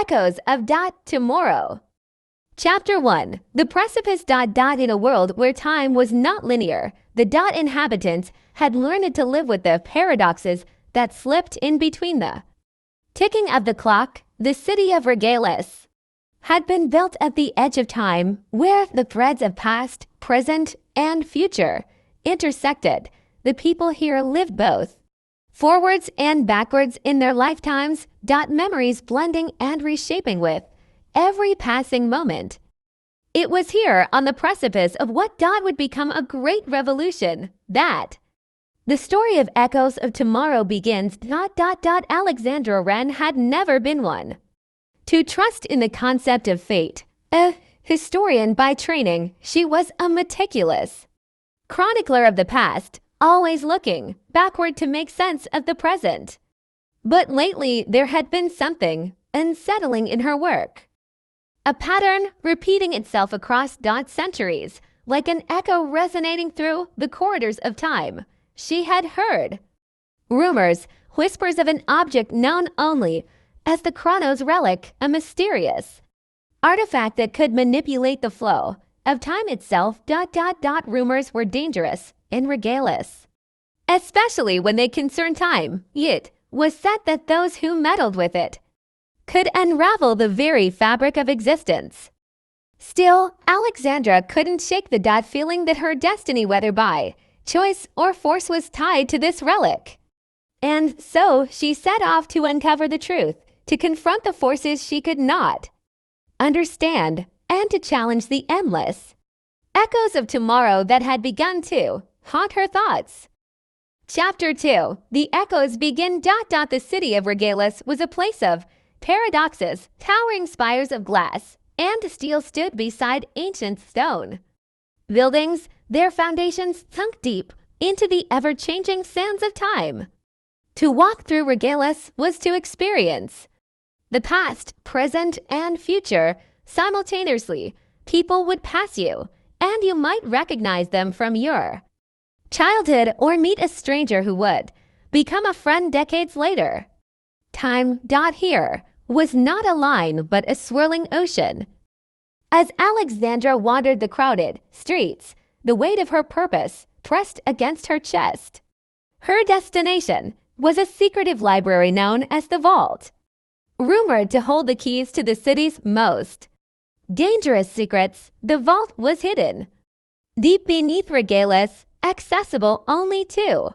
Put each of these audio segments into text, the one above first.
Echoes of Tomorrow. Chapter 1. The Precipice. In a world where time was not linear, the inhabitants had learned to live with the paradoxes that slipped in between the ticking of the clock. The city of Regales had been built at the edge of time, where the threads of past, present, and future intersected. The people here lived both forwards and backwards in their lifetimes, memories blending and reshaping with every passing moment. It was here, on the precipice of what would become a great revolution, that the story of Echoes of Tomorrow begins. Alexandra Wren had never been one to trust in the concept of fate. A historian by training, she was a meticulous chronicler of the past, always looking backward to make sense of the present. But lately there had been something unsettling in her work. A pattern repeating itself across centuries, like an echo resonating through the corridors of time. She had heard rumors, whispers of an object known only as the Chronos relic, a mysterious artifact that could manipulate the flow of time itself. Rumors were dangerous in Regales, especially when they concerned time. It was said that those who meddled with it could unravel the very fabric of existence. Still, Alexandra couldn't shake the feeling that her destiny, whether by choice or force, was tied to this relic. And so she set off to uncover the truth, to confront the forces she could not understand, and to challenge the endless echoes of tomorrow that had begun to haunt her thoughts. Chapter 2. The echoes begin. The city of Regales was a place of paradoxes. Towering spires of glass and steel stood beside ancient stone buildings, their foundations sunk deep into the ever-changing sands of time. To walk through Regales was to experience the past, present, and future simultaneously. People would pass you, and you might recognize them from your childhood or meet a stranger who would become a friend decades later. Time. Here was not a line but a swirling ocean. As Alexandra wandered the crowded streets, the weight of her purpose pressed against her chest. Her destination was a secretive library known as the Vault, rumored to hold the keys to the city's most dangerous secrets. The vault was hidden deep beneath Regales, accessible only to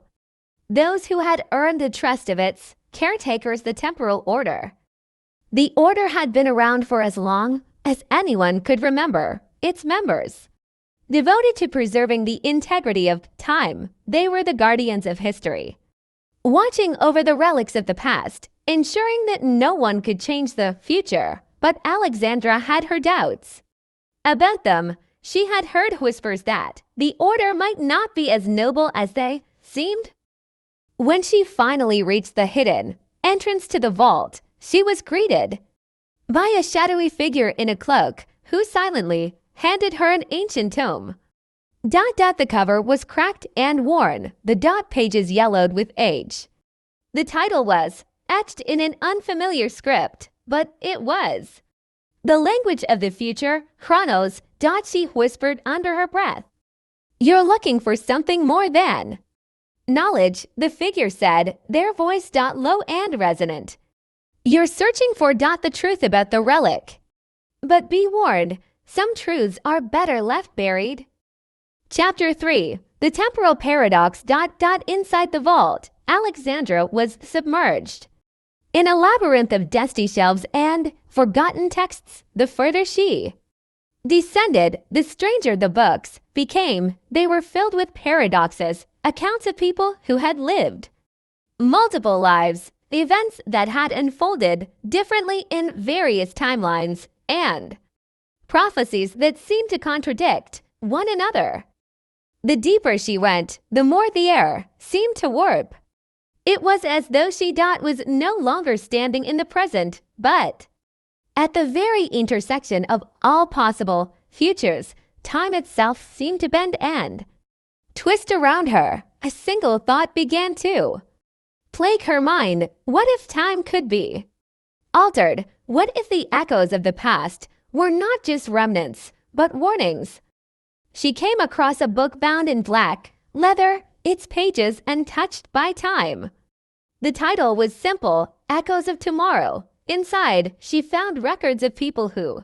those who had earned the trust of its caretakers, the Temporal Order. The Order had been around for as long as anyone could remember. Its members, devoted to preserving the integrity of time, they were the guardians of history, watching over the relics of the past, ensuring that no one could change the future. But Alexandra had her doubts about them. She had heard whispers that the Order might not be as noble as they seemed. When she finally reached the hidden entrance to the vault, she was greeted by a shadowy figure in a cloak who silently handed her an ancient tome. The cover was cracked and worn, the pages yellowed with age. The title was etched in an unfamiliar script, but it was the language of the future, Chronos. She whispered under her breath. "You're looking for something more than knowledge," the figure said, their voice low and resonant. "You're searching for the truth about the relic. But be warned, some truths are better left buried." Chapter 3. The Temporal Paradox. Inside the vault, Alexandra was submerged in a labyrinth of dusty shelves and forgotten texts. The further she descended, the stranger the books became. They were filled with paradoxes, accounts of people who had lived multiple lives, events that had unfolded differently in various timelines, and prophecies that seemed to contradict one another. The deeper she went, the more the air seemed to warp. It was as though she was no longer standing in the present, but at the very intersection of all possible futures. Time itself seemed to bend and twist around her. A single thought began to plague her mind. What if time could be altered? What if the echoes of the past were not just remnants, but warnings? She came across a book bound in black leather, its pages untouched by time. The title was simple, Echoes of Tomorrow. Inside, she found records of people who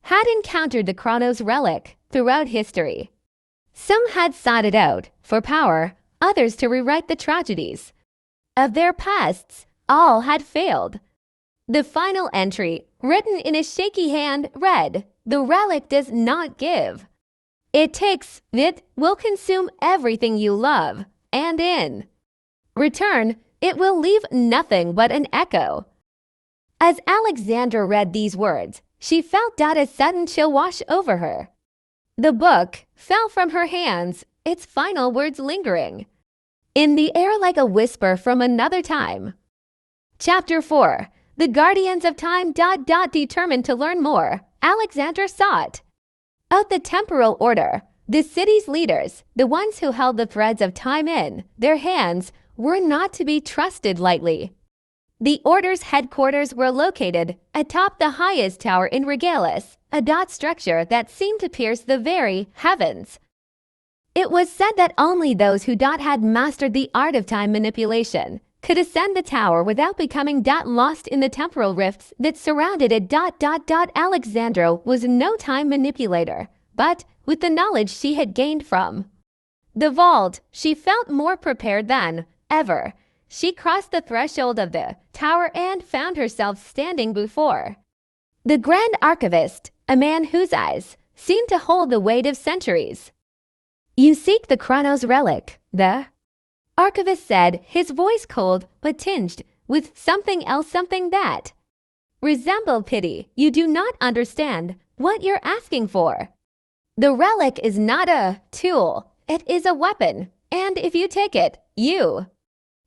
had encountered the Chronos relic throughout history. Some had sought it out for power, others to rewrite the tragedies of their pasts. All had failed. The final entry, written in a shaky hand, read, "The relic does not give. It takes, it will consume everything you love, and in return, it will leave nothing but an echo." As Alexandra read these words, she felt a sudden chill wash over her. The book fell from her hands, its final words lingering in the air like a whisper from another time. Chapter 4. The Guardians of Time. Determined to learn more, Alexandra sought out the temporal order. The city's leaders, the ones who held the threads of time in their hands, were not to be trusted lightly. The order's headquarters were located atop the highest tower in Regalis, a dot structure that seemed to pierce the very heavens. It was said that only those who had mastered the art of time manipulation could ascend the tower without becoming lost in the temporal rifts that surrounded it. Alexandra was no time manipulator, but with the knowledge she had gained from the vault, she felt more prepared than ever. She crossed the threshold of the tower and found herself standing before the Grand Archivist, a man whose eyes seemed to hold the weight of centuries. "You seek the Chronos relic," the Archivist said, his voice cold but tinged with something else, something that resembled pity. "You do not understand what you're asking for. The relic is not a tool, it is a weapon, and if you take it, you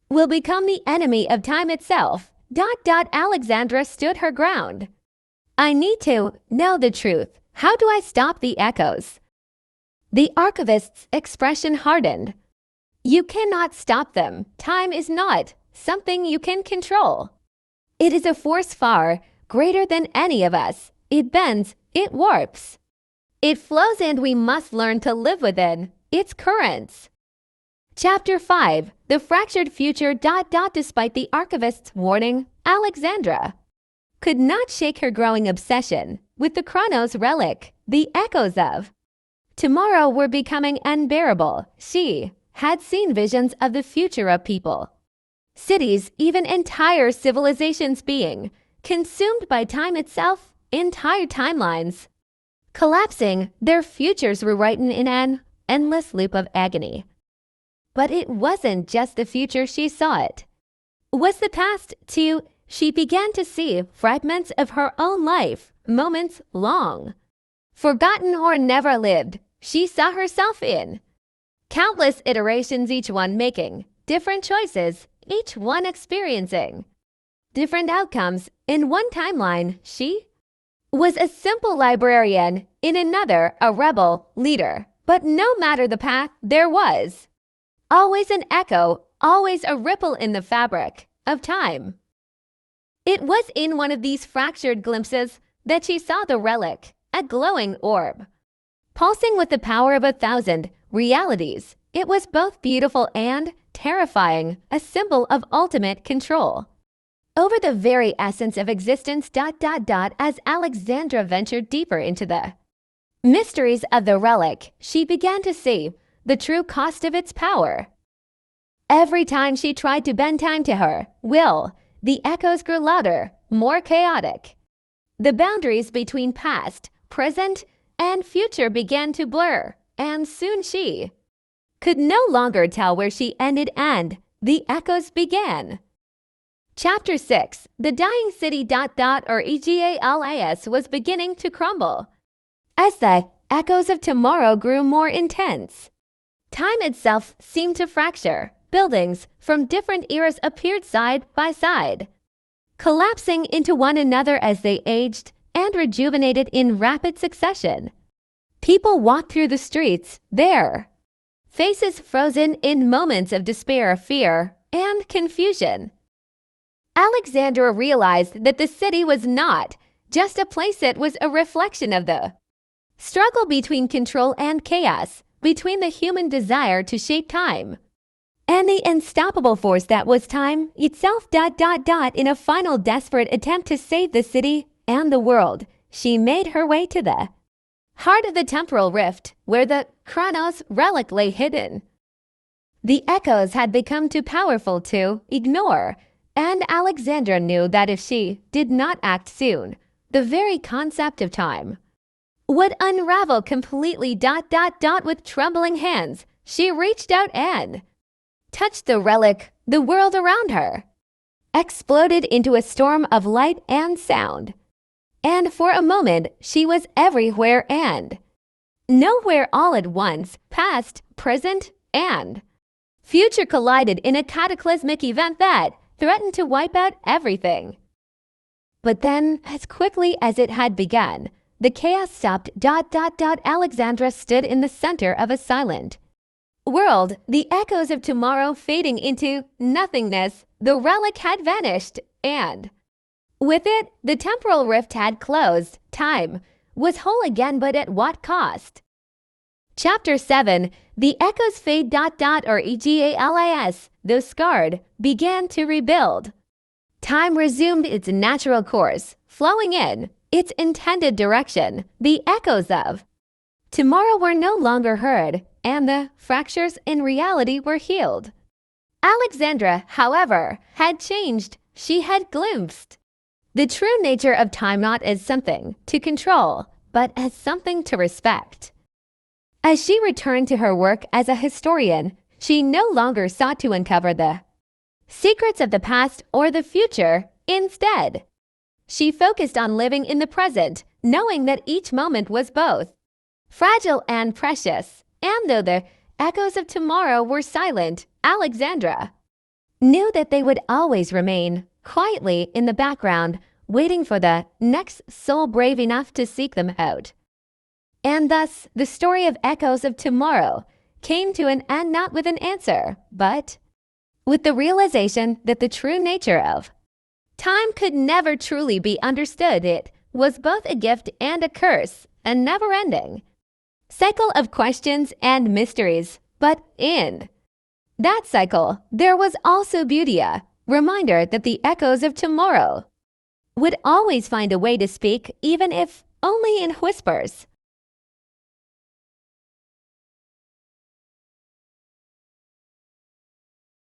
will become the enemy of time itself." Alexandra stood her ground. "I need to know the truth. How do I stop the echoes?" The Archivist's expression hardened. "You cannot stop them. Time is not something you can control. It is a force far greater than any of us. It bends, it warps, it flows, and we must learn to live within its currents." Chapter 5. The Fractured Future. Despite the Archivist's warning, Alexandra could not shake her growing obsession with the Chronos relic. The echoes of tomorrow were becoming unbearable. She had seen visions of the future of people, cities, even entire civilizations being consumed by time itself, entire timelines collapsing, their futures rewritten in an endless loop of agony. But it wasn't just the future she saw, it was the past too. She began to see fragments of her own life, moments long forgotten or never lived. She saw herself in countless iterations, each one making different choices, each one experiencing different outcomes. In one timeline, she was a simple librarian, in another, a rebel leader. But no matter the path, there was always an echo, always a ripple in the fabric of time. It was in one of these fractured glimpses that she saw the relic, a glowing orb, pulsing with the power of 1,000 realities. It was both beautiful and terrifying, a symbol of ultimate control over the very essence of existence. As Alexandra ventured deeper into the mysteries of the relic, she began to see the true cost of its power. Every time she tried to bend time to her will, the echoes grew louder, more chaotic. The boundaries between past, present, and future began to blur, and soon she could no longer tell where she ended and the echoes began. Chapter 6. The Dying City. Egalas was beginning to crumble as the echoes of tomorrow grew more intense. Time itself seemed to fracture. Buildings from different eras appeared side by side, collapsing into one another as they aged and rejuvenated in rapid succession. People walked through the streets, their faces frozen in moments of despair, fear, and confusion. Alexandra realized that the city was not just a place, that was a reflection of the struggle between control and chaos, between the human desire to shape time and the unstoppable force that was time itself. In a final desperate attempt to save the city and the world, she made her way to the heart of the temporal rift, where the Chronos relic lay hidden. The echoes had become too powerful to ignore, and Alexandra knew that if she did not act soon, the very concept of time would unravel completely. With trembling hands, she reached out and touched the relic. The world around her exploded into a storm of light and sound, and for a moment she was everywhere and nowhere all at once. Past, present, and future collided in a cataclysmic event that threatened to wipe out everything. But then, as quickly as it had begun, the chaos stopped. Alexandra stood in the center of a silent world, the echoes of tomorrow fading into nothingness. The relic had vanished, and with it, the temporal rift had closed. Time was whole again, but at what cost? Chapter 7. The echoes fade. Egalis, though scarred, began to rebuild. Time resumed its natural course, flowing in its intended direction. The echoes of tomorrow were no longer heard, and the fractures in reality were healed. Alexandra, however, had changed. She had glimpsed the true nature of time, not as something to control, but as something to respect. As she returned to her work as a historian, she no longer sought to uncover the secrets of the past or the future. Instead, she focused on living in the present, knowing that each moment was both fragile and precious. And though the echoes of tomorrow were silent, Alexandra knew that they would always remain quietly in the background, waiting for the next soul brave enough to seek them out. And thus, the story of Echoes of Tomorrow came to an end, not with an answer, but with the realization that the true nature of time could never truly be understood. It was both a gift and a curse, a never-ending cycle of questions and mysteries. But in that cycle, there was also beauty, a reminder that the echoes of tomorrow would always find a way to speak, even if only in whispers.